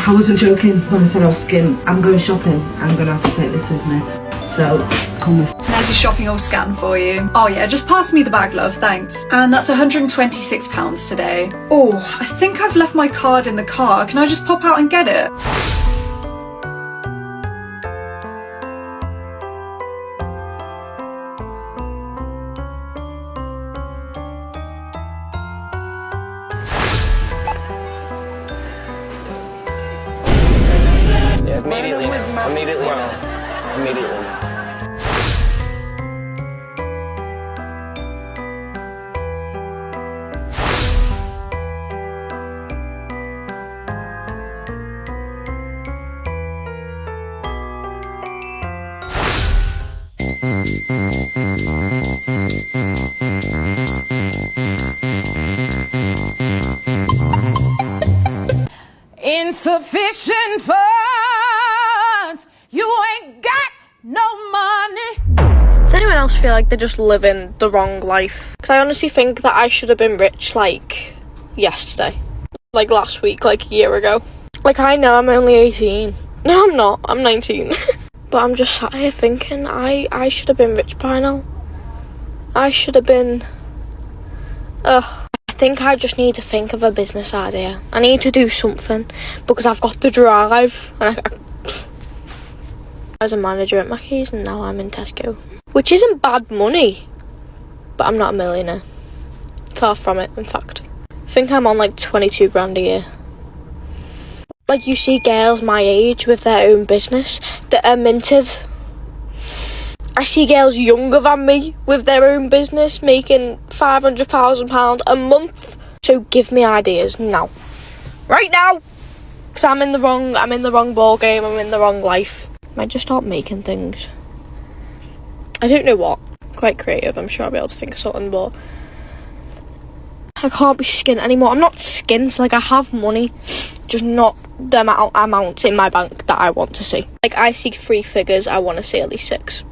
I wasn't joking when I said I was skint. I'm going shopping. I'm going to have to take this with me. So, come with. There's your shopping all scanned for you. Oh yeah, just pass me the bag, love, thanks. And that's £126 today. Oh, I think I've left my card in the car. Can I just pop out and get it? Immediately now. Immediately now. Immediately now. Insufficient funds, you ain't got no money. Does anyone else feel like they're just living the wrong life? Because I honestly think that I should have been rich like yesterday, like last week, like a year ago. Like I know I'm only 18. No, I'm not. I'm 19. But I'm just sat here thinking I should have been rich by now. I should have been. I think I just need to think of a business idea. I need to do something because I've got the drive. I was a manager at Mackey's and now I'm in Tesco, which isn't bad money, but I'm not a millionaire. Far from it, in fact. I think I'm on like 22 grand a year. Like you see girls my age with their own business that are minted. I see girls younger than me with their own business making £500,000 a month. So give me ideas now. Right now! Because I'm in the wrong ball game, I'm in the wrong life. Might just start making things. I don't know what. Quite creative, I'm sure I'll be able to think of something, but I can't be skint anymore. I'm not skint, like I have money, just not the amount in my bank that I want to see. Like I see 3 figures, I want to see at least 6.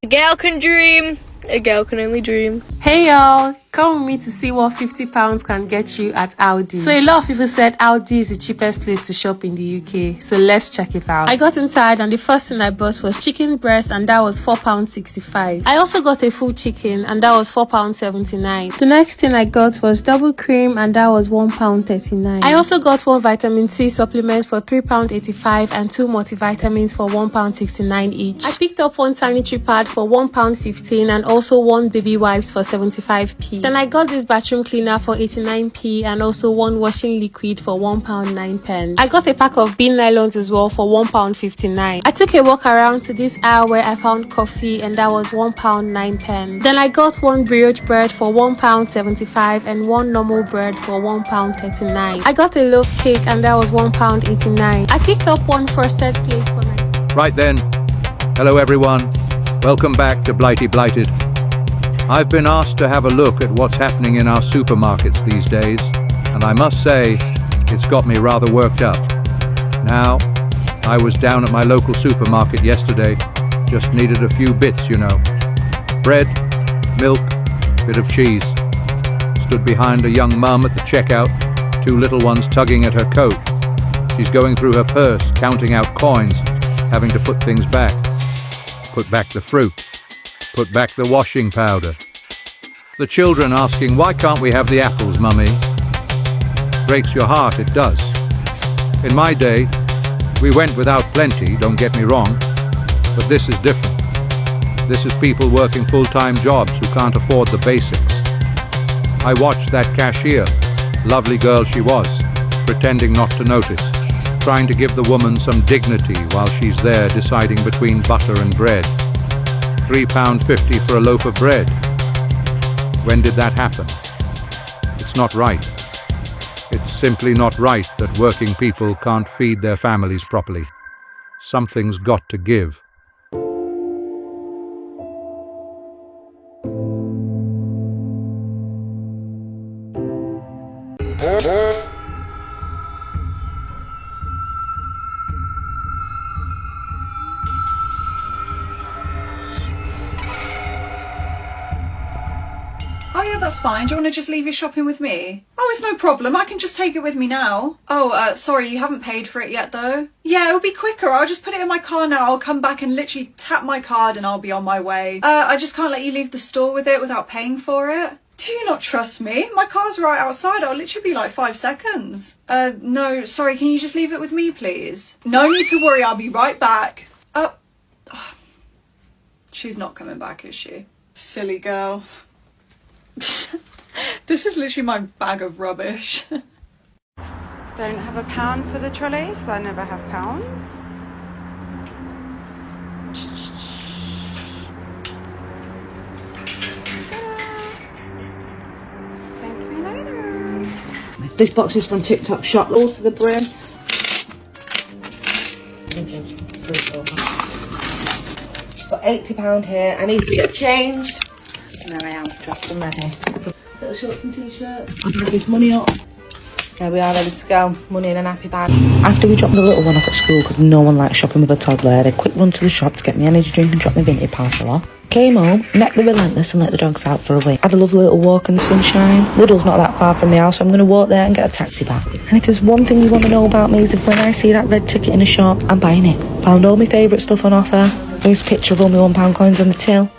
A girl can dream, a girl can only dream. Hey y'all, come with me to see what £50 can get you at Aldi. So a lot of people said Aldi is the cheapest place to shop in the UK, so let's check it out. I got inside and the first thing I bought was chicken breast and that was £4.65. I also got a full chicken and that was £4.79. The next thing I got was double cream and that was £1.39. I also got one vitamin C supplement for £3.85 and 2 multivitamins for £1.69 each. I picked up one sanitary pad for £1.15 and also one baby wipes for 75p. Then I got this bathroom cleaner for 89p and also one washing liquid for £1.09. I got a pack of bean nylons as well for £1.59. I took a walk around to this aisle where I found coffee and that was £1.09. Then I got one brioche bread for £1.75 and one normal bread for £1.39. I got a loaf cake and that was £1.89. I picked up one frosted flakes for £9. Right then, hello everyone, welcome back to Blighty Blighted. I've been asked to have a look at what's happening in our supermarkets these days, and I must say, it's got me rather worked up. Now, I was down at my local supermarket yesterday, just needed a few bits, you know. Bread, milk, bit of cheese. Stood behind a young mum at the checkout, 2 little ones tugging at her coat. She's going through her purse, counting out coins, having to put things back. Put back the fruit. Put back the washing powder. The children asking, why can't we have the apples, mummy? Breaks your heart, it does. In my day, we went without plenty, don't get me wrong, but this is different. This is people working full-time jobs who can't afford the basics. I watched that cashier, lovely girl she was, pretending not to notice, trying to give the woman some dignity while she's there deciding between butter and bread. £3.50 for a loaf of bread. When did that happen? It's not right. It's simply not right that working people can't feed their families properly. Something's got to give. Oh yeah, that's fine. Do you want to just leave your shopping with me? Oh Oh, it's no problem. I can just take it with me now. Oh, sorry, you haven't paid for it yet though. Yeah, it'll be quicker. I'll just put it in my car now. I'll come back and literally tap my card and I'll be on my way. I just can't let you leave the store with it without paying for it. Do you not trust me? My car's right outside. I'll literally be like 5 seconds. No, sorry, can you just leave it with me, please? No need to worry, I'll be right back. She's not coming back, is she? Silly girl. This is literally my bag of rubbish. Don't have a pound for the trolley because I never have pounds. Thank you later. This box is from TikTok Shop, all to the brim. Got £80 here. I need to get changed. And there I am, dressed and ready. Little shorts and t-shirt. I'll bag this money up. There we are, ready to go. Money in an happy bag. After we dropped the little one off at school, because no one likes shopping with a toddler, I had a quick run to the shop to get me energy drink and drop my vintage parcel off. Came home, met the relentless and let the dogs out for a week. Had a lovely little walk in the sunshine. Lidl's not that far from the house, so I'm going to walk there and get a taxi back. And if there's one thing you want to know about me is if when I see that red ticket in a shop, I'm buying it. Found all my favourite stuff on offer. Here's a picture of all my £1 coins on the till.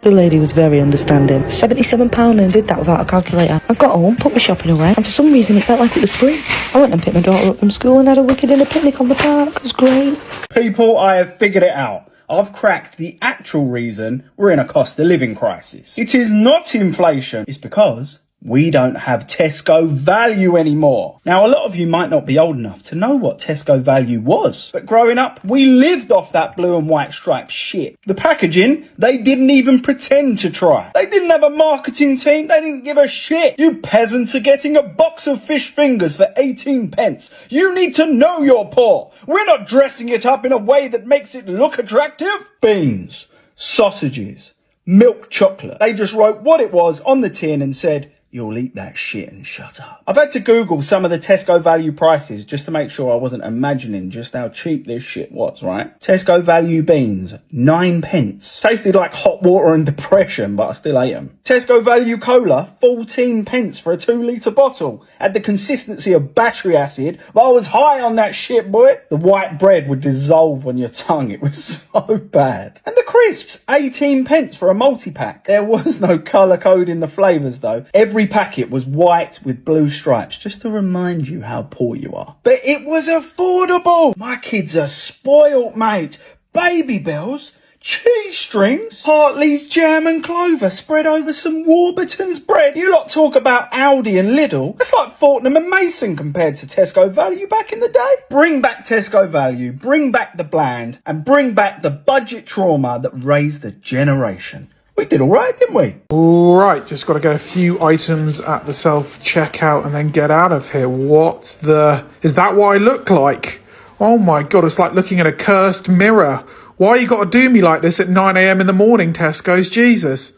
The lady was very understanding. £77 and did that without a calculator. I got home, put my shopping away, and for some reason it felt like it was spring. I went and picked my daughter up from school and had a wicked dinner picnic on the park. It was great. People, I have figured it out. I've cracked the actual reason we're in a cost of living crisis. It is not inflation. It's because we don't have Tesco Value anymore. Now, a lot of you might not be old enough to know what Tesco Value was, but growing up, we lived off that blue and white striped shit. The packaging, they didn't even pretend to try. They didn't have a marketing team. They didn't give a shit. You peasants are getting a box of fish fingers for 18 pence. You need to know you're poor. We're not dressing it up in a way that makes it look attractive. Beans, sausages, milk chocolate. They just wrote what it was on the tin and said, "You'll eat that shit and shut up." I've had to Google some of the Tesco Value prices just to make sure I wasn't imagining just how cheap this shit was, right? Tesco Value beans, 9 pence. Tasted like hot water and depression, but I still ate them. Tesco Value cola, 14 pence for a 2-litre bottle. Had the consistency of battery acid, but I was high on that shit, boy. The white bread would dissolve on your tongue. It was so bad. And the crisps, 18 pence for a multi-pack. There was no colour code in the flavours though. Every packet was white with blue stripes, just to remind you how poor you are. But it was affordable. My kids are spoilt, mate. Baby bells, cheese strings, Hartley's jam and clover spread over some Warburton's bread. You lot talk about Aldi and Lidl. It's like Fortnum and Mason compared to Tesco Value back in the day. Bring back Tesco Value, bring back the bland, and bring back the budget trauma that raised a generation. We did all right, didn't we? Right, just got to get a few items at the self-checkout and then get out of here. What the... Is that what I look like? Oh my God, it's like looking at a cursed mirror. Why you got to do me like this at 9 a.m. in the morning, Tesco's? Jesus.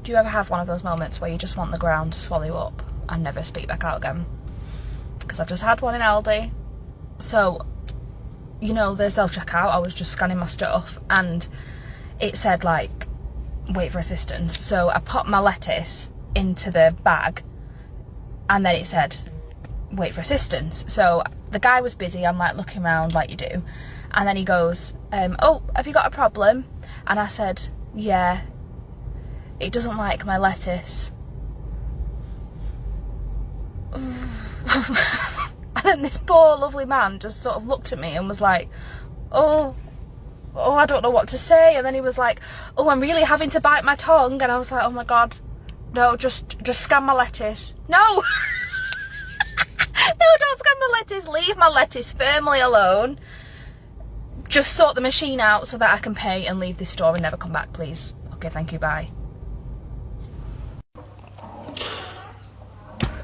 Do you ever have one of those moments where you just want the ground to swallow you up and never speak back out again? Because I've just had one in Aldi. So, you know, the self-checkout, I was just scanning my stuff and it said like, wait for assistance. So I popped my lettuce into the bag and then it said wait for assistance. So the guy was busy. I'm like looking around like you do, and then he goes, oh, have you got a problem? And I said, yeah, it doesn't like my lettuce. And then this poor lovely man just sort of looked at me and was like, oh, I don't know what to say. And then he was like, oh, I'm really having to bite my tongue. And I was like, oh my God, no, just scan my lettuce. No. No, don't scan my lettuce. Leave my lettuce firmly alone. Just sort the machine out so that I can pay and leave this store and never come back, please. Okay, thank you, bye.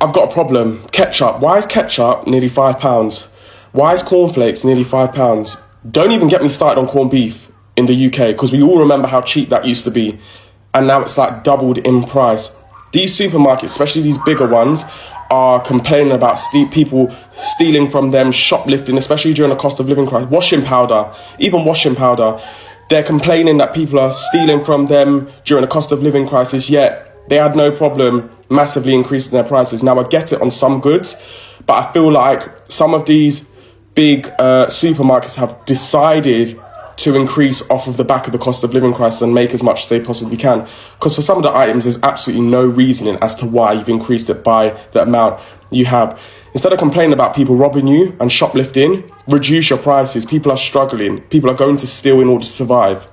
I've got a problem. Ketchup. Why is ketchup nearly £5? Why is cornflakes nearly £5? Don't even get me started on corned beef in the UK, because we all remember how cheap that used to be. And now it's like doubled in price. These supermarkets, especially these bigger ones, are complaining about people stealing from them, shoplifting, especially during the cost of living crisis. Washing powder, even washing powder. They're complaining that people are stealing from them during the cost of living crisis, yet they had no problem massively increasing their prices. Now, I get it on some goods, but I feel like some of these big supermarkets have decided to increase off of the back of the cost of living crisis and make as much as they possibly can. Because for some of the items, there's absolutely no reasoning as to why you've increased it by the amount you have. Instead of complaining about people robbing you and shoplifting, reduce your prices. People are struggling. People are going to steal in order to survive.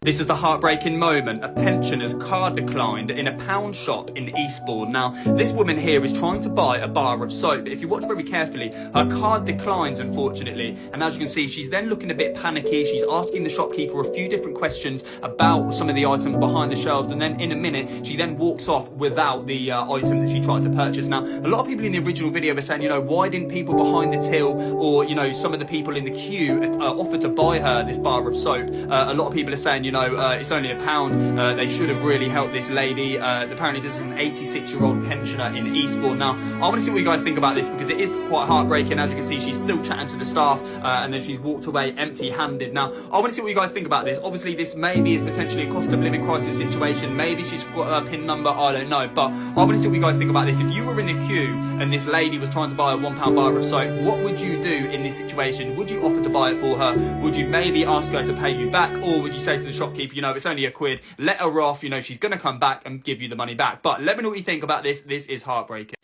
This is the heartbreaking moment. A pensioner's card declined in a pound shop in Eastbourne. Now, this woman here is trying to buy a bar of soap. If you watch very carefully, her card declines, unfortunately. And as you can see, she's then looking a bit panicky. She's asking the shopkeeper a few different questions about some of the items behind the shelves. And then in a minute, she then walks off without the item that she tried to purchase. Now, a lot of people in the original video were saying, you know, why didn't people behind the till or, you know, some of the people in the queue offer to buy her this bar of soap? A lot of people are saying, you know, it's only £1. They should have really helped this lady. Apparently this is an 86-year-old pensioner in Eastbourne. Now, I want to see what you guys think about this, because it is quite heartbreaking. As you can see, she's still chatting to the staff, and then she's walked away empty-handed. Now, I want to see what you guys think about this. Obviously, this maybe is potentially a cost of living crisis situation. Maybe she's got her PIN number, I don't know. But I want to see what you guys think about this. If you were in the queue and this lady was trying to buy a £1 bar of soap, what would you do in this situation? Would you offer to buy it for her? Would you maybe ask her to pay you back? Or would you say to the shopkeeper, you know, it's only £1, let her off, you know, she's going to come back and give you the money back? But let me know what you think about this. This is heartbreaking.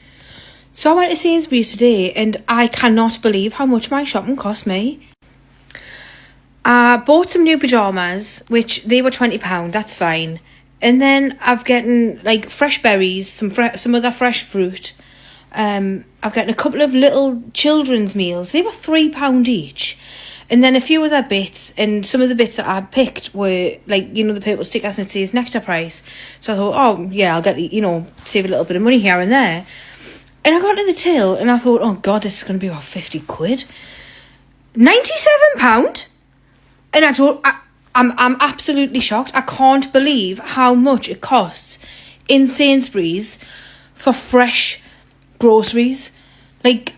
So I went to Sainsbury's today and I cannot believe how much my shopping cost me. I bought some new pyjamas, which they were £20, that's fine. And then I've gotten like fresh berries, some other fresh fruit. I've gotten a couple of little children's meals. They were £3 each. And then a few other bits, and some of the bits that I picked were like, you know, the purple stickers and it says nectar price. So I thought, oh yeah, I'll get the, you know, save a little bit of money here and there. And I got to the till and I thought, oh God, this is going to be about 50 quid. £97? And I'm absolutely shocked. I can't believe how much it costs in Sainsbury's for fresh groceries. Like,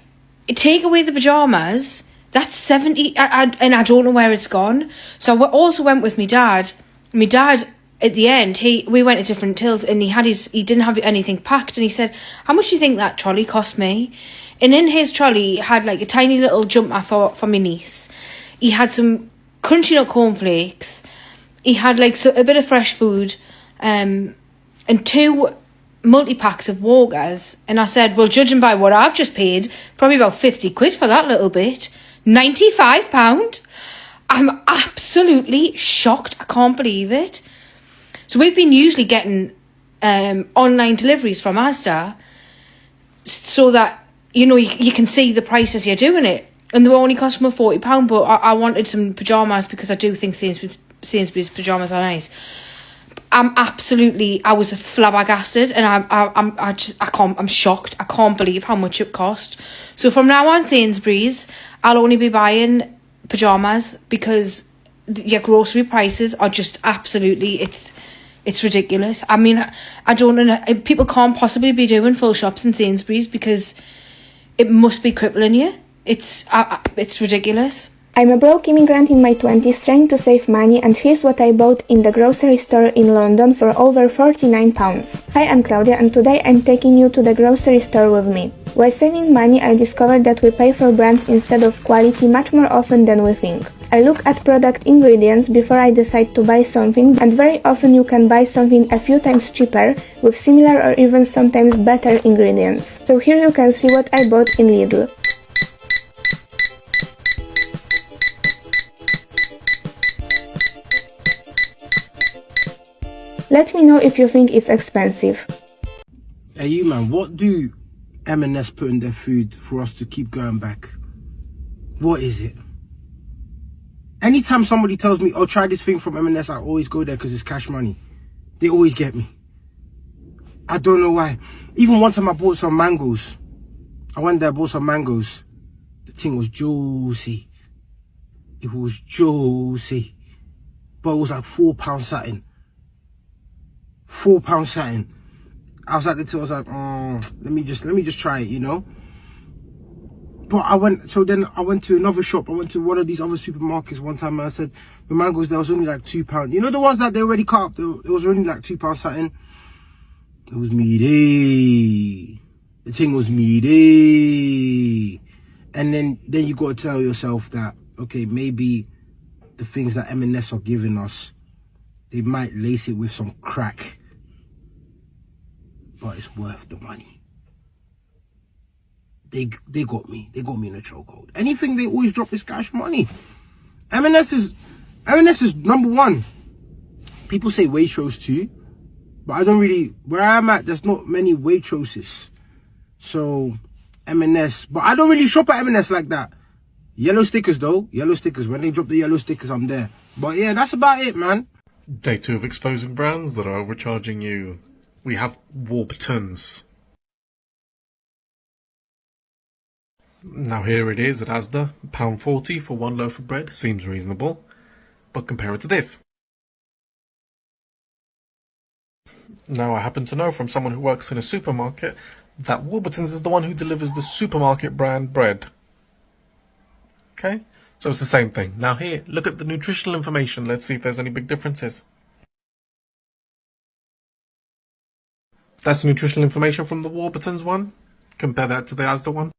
take away the pyjamas, that's 70, and I don't know where it's gone. So I also went with my dad. My dad, at the end, we went to different tills and he didn't have anything packed, and he said, how much do you think that trolley cost me? And in his trolley, he had like a tiny little jumper for my niece. He had some crunchy nut cornflakes. He had like a bit of fresh food, and 2 multi-packs of Walkers. And I said, well, judging by what I've just paid, probably about 50 quid for that little bit. £95? I'm absolutely shocked. I can't believe it. So we've been usually getting online deliveries from Asda so that, you know, you can see the prices you're doing it. And they were only costing me £40, but I wanted some pyjamas because I do think Sainsbury's pyjamas are nice. I was flabbergasted, and I'm shocked. I can't believe how much it cost. So from now on, Sainsbury's, I'll only be buying pyjamas because your grocery prices are just absolutely, it's ridiculous. I mean, I don't know, people can't possibly be doing full shops in Sainsbury's because it must be crippling you. It's ridiculous. I'm a broke immigrant in my 20s trying to save money, and here's what I bought in the grocery store in London for over £49. Hi, I'm Claudia, and today I'm taking you to the grocery store with me. While saving money, I discovered that we pay for brands instead of quality much more often than we think. I look at product ingredients before I decide to buy something, and very often you can buy something a few times cheaper with similar or even sometimes better ingredients. So here you can see what I bought in Lidl. Let me know if you think it's expensive. Hey you man, what do M&S put in their food for us to keep going back? What is it? Anytime somebody tells me, oh, try this thing from M&S, I always go there because it's cash money. They always get me. I don't know why. Even one time I bought some mangoes. I went there, bought some mangoes. The thing was juicy. It was juicy. But it was like £4 something. £4 something. I was at the till, I was like, let me just try it, you know. But then I went to another shop. I went to one of these other supermarkets one time, and I said, the mangoes there was only like £2. You know the ones that they already cut up? It was only like £2 something. It was meaty. The thing was meaty. And then you got to tell yourself that, okay, maybe the things that M&S are giving us, they might lace it with some crack, but it's worth the money. They got me. They got me in a chokehold. Anything they always drop is cash money. M&S is number one. People say Waitrose too, but I don't really, where I'm at, there's not many Waitroses. So M&S, but I don't really shop at M&S like that. Yellow stickers though, yellow stickers. When they drop the yellow stickers, I'm there. But yeah, that's about it, man. Day 2 of exposing brands that are overcharging you. We have Warburtons. Now here it is at Asda, £1.40 for one loaf of bread. Seems reasonable, but compare it to this. Now I happen to know from someone who works in a supermarket that Warburtons is the one who delivers the supermarket brand bread. Okay, so it's the same thing. Now here, look at the nutritional information. Let's see if there's any big differences. That's the nutritional information from the Warburtons one. Compare that to the Asda one.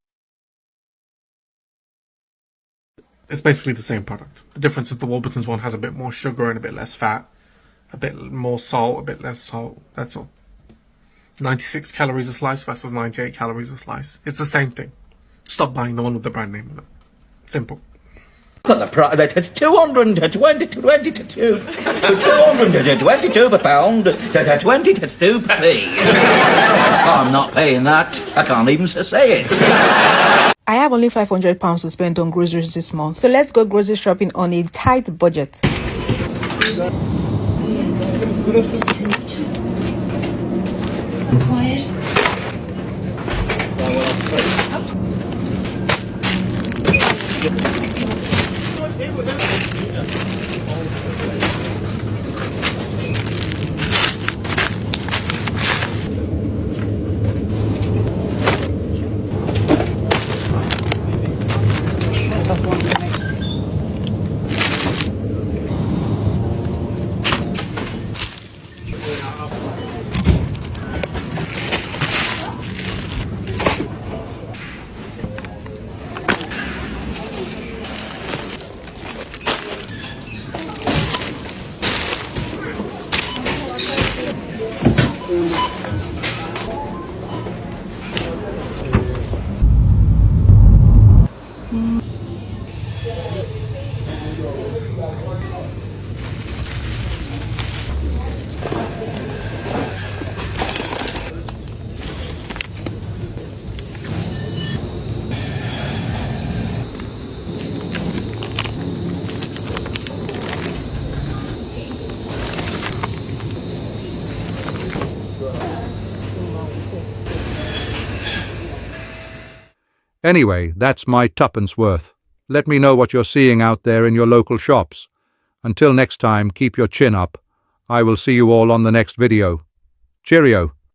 It's basically the same product. The difference is the Warburtons one has a bit more sugar and a bit less fat, a bit more salt, a bit less salt. That's all. 96 calories a slice versus 98 calories a slice. It's the same thing. Stop buying the one with the brand name on it. Simple. Got the price at £222 per pound, 22p. I'm not paying that. I can't even say it. I have only £500 to spend on groceries this month, so let's go grocery shopping on a tight budget. Anyway, that's my tuppence worth. Let me know what you're seeing out there in your local shops. Until next time, keep your chin up. I will see you all on the next video. Cheerio.